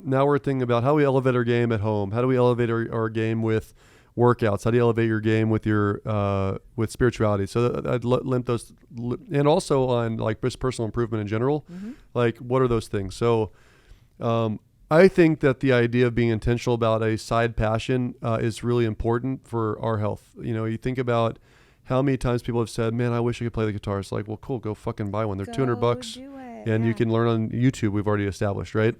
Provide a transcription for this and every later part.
now we're thinking about how we elevate our game at home. How do we elevate our game with workouts? How do you elevate your game with your with spirituality? So I'd limp those, and also on like just personal improvement in general. Like, what are those things? So I think that the idea of being intentional about a side passion is really important for our health. You know, you think about how many times people have said, man, I wish I could play the guitar. It's like, well, cool, go fucking buy one. They're $200 and you can learn on YouTube. We've already established, right?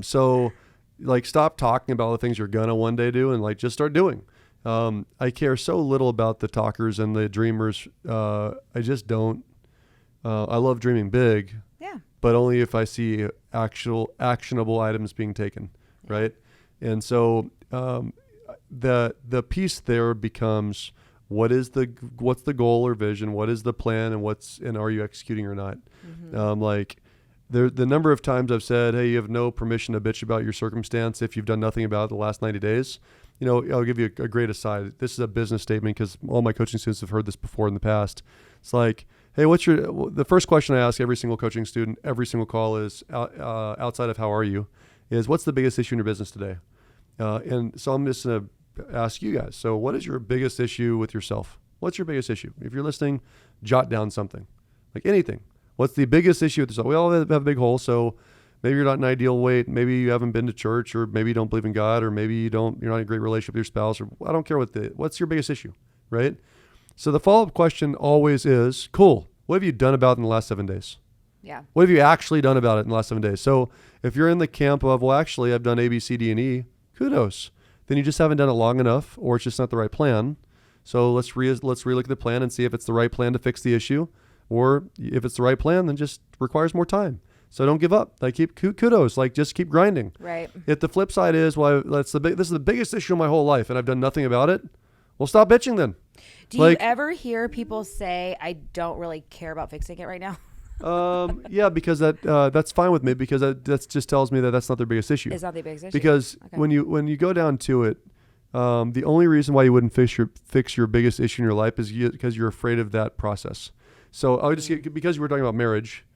So like, stop talking about the things you're gonna one day do and like just start doing. I care so little about the talkers and the dreamers. I just don't. I love dreaming big, but only if I see actual actionable items being taken, right? And so the piece there becomes, what's the goal or vision? What is the plan, and are you executing or not? Like, the number of times I've said, hey, you have no permission to bitch about your circumstance if you've done nothing about it the last 90 days. You know, I'll give you a great aside. This is a business statement because all my coaching students have heard this before in the past. It's like, hey, the first question I ask every single coaching student, every single call is, outside of how are you, is what's the biggest issue in your business today? And so I'm just going to ask you guys. So what is your biggest issue with yourself? What's your biggest issue? If you're listening, jot down something, like anything. What's the biggest issue with yourself? We all have a big hole. So maybe you're not an ideal weight. Maybe you haven't been to church, or maybe you don't believe in God, or maybe you're not in a great relationship with your spouse, or I don't care what's your biggest issue, right? So the follow-up question always is, cool, what have you done about it in the last 7 days? Yeah. What have you actually done about it in the last 7 days? So if you're in the camp of, well, actually I've done A, B, C, D, and E, kudos. Then you just haven't done it long enough, or it's just not the right plan. So let's relook at the plan and see if it's the right plan to fix the issue, or if it's the right plan, then just requires more time. So don't give up. Like, keep kudos. Like, just keep grinding. Right. If the flip side is, well, this is the biggest issue of my whole life, and I've done nothing about it, well, stop bitching then. Do you ever hear people say, I don't really care about fixing it right now? Yeah, because that's fine with me, because that just tells me that that's not their biggest issue. It's not the biggest issue. Because when you go down to it, the only reason why you wouldn't fix your biggest issue in your life is because you're afraid of that process. So I would just because you were talking about marriage,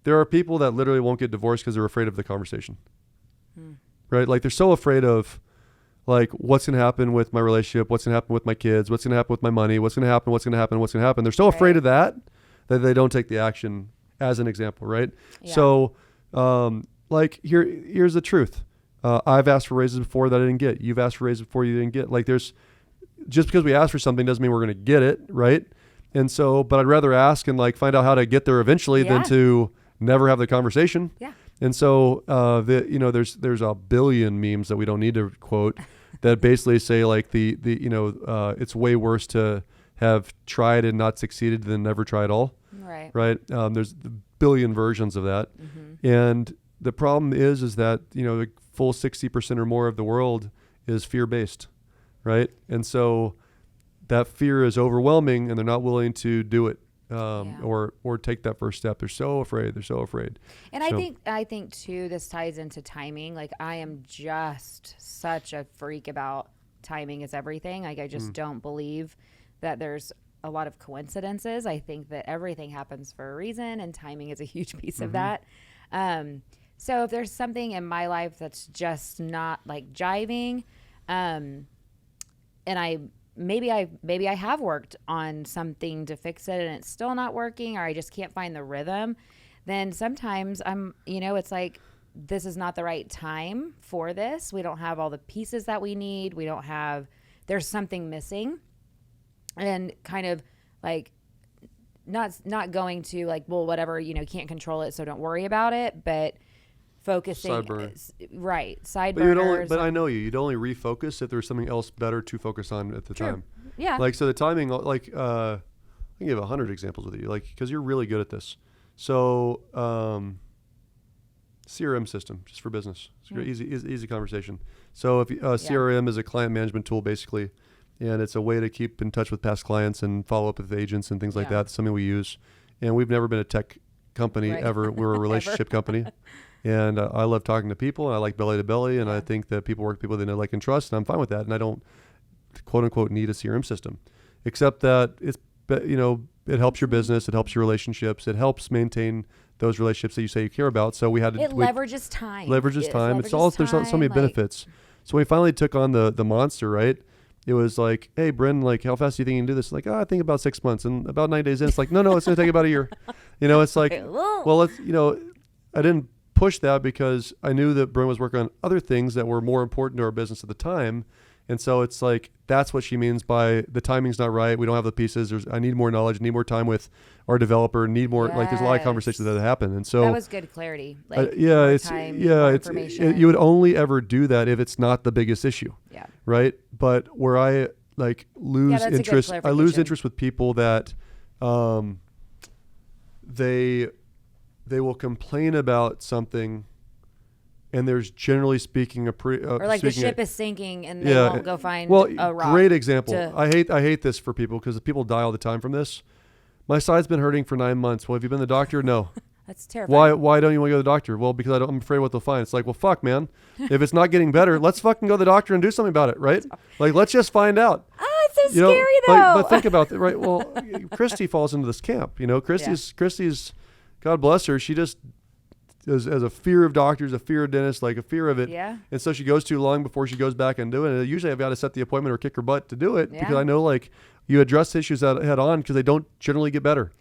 there are people that literally won't get divorced because they're afraid of the conversation, right? Like, they're so afraid of, like, what's going to happen with my relationship, what's going to happen with my kids, what's going to happen with my money, what's going to happen, what's going to happen, what's going to happen. They're so afraid of that they don't take the action, as an example, right? Yeah. So, like, here's the truth. I've asked for raises before that I didn't get. You've asked for raises before you didn't get. Like, just because we ask for something doesn't mean we're going to get it, right? And so, but I'd rather ask and like find out how to get there eventually than to never have the conversation. Yeah. And so, there's a billion memes that we don't need to quote that basically say, like, it's way worse to have tried and not succeeded than never try at all. Right. Right. There's a billion versions of that. And the problem is that, the full 60% or more of the world is fear-based. Right. And so that fear is overwhelming, and they're not willing to do it. Or take that first step. They're so afraid. And I think too, this ties into timing. Like, I am just such a freak about timing is everything. Like, I just don't believe that there's a lot of coincidences. I think that everything happens for a reason, and timing is a huge piece of that. So if there's something in my life that's just not like jiving, and maybe I have worked on something to fix it and it's still not working, or I just can't find the rhythm, then sometimes it's like, this is not the right time for this. We don't have all the pieces that we need. There's something missing, and kind of like not going to like, well, whatever, can't control it, so don't worry about it, but focusing, side burners. But I know you'd only refocus if there was something else better to focus on at the time. Yeah. Like, so the timing, like, I can give 100 examples with you, like, because you're really good at this. So, CRM system, just for business. It's a great, easy conversation. So if CRM is a client management tool, basically, and it's a way to keep in touch with past clients and follow up with agents and things like that. It's something we use. And we've never been a tech company ever. We're a relationship company. And I love talking to people, and I like belly to belly, and I think that people work with people they know, like, and trust, and I'm fine with that. And I don't, quote unquote, need a CRM system, except that it helps your business, it helps your relationships, it helps maintain those relationships that you say you care about. So we had to It leverages time. Leverages time. It's all there's so many time, benefits. So we finally took on the monster, right? It was like, hey, Bryn, like, how fast do you think you can do this? Like, I think about 6 months. And about 9 days in, it's like, no, it's going to take about a year. It's like, well, let's, I didn't push that because I knew that Bryn was working on other things that were more important to our business at the time. And so it's like, that's what she means by the timing's not right. We don't have the pieces. I need more knowledge, need more time with our developer, need more, like there's a lot of conversations that happen. And so that was good clarity. Like, you would only ever do that if it's not the biggest issue. Yeah. Right. But where I lose interest, I lose interest with people that, they will complain about something, and there's generally speaking or like the ship is sinking and they won't go find a rock. Great example. I hate this for people because people die all the time from this. My side's been hurting for 9 months. Well, have you been to the doctor? No. That's terrifying. Why don't you want to go to the doctor? Well, because I'm afraid what they'll find. It's like, well, fuck, man. If it's not getting better, let's fucking go to the doctor and do something about it, right? Like, let's just find out. Oh, it's so scary though. But think about it, right? Well, Christy falls into this camp. Christy's, God bless her. She just has a fear of doctors, a fear of dentists, like a fear of it. Yeah. And so she goes too long before she goes back and do it. And usually I've got to set the appointment or kick her butt to do it because I know like you address issues head on because they don't generally get better.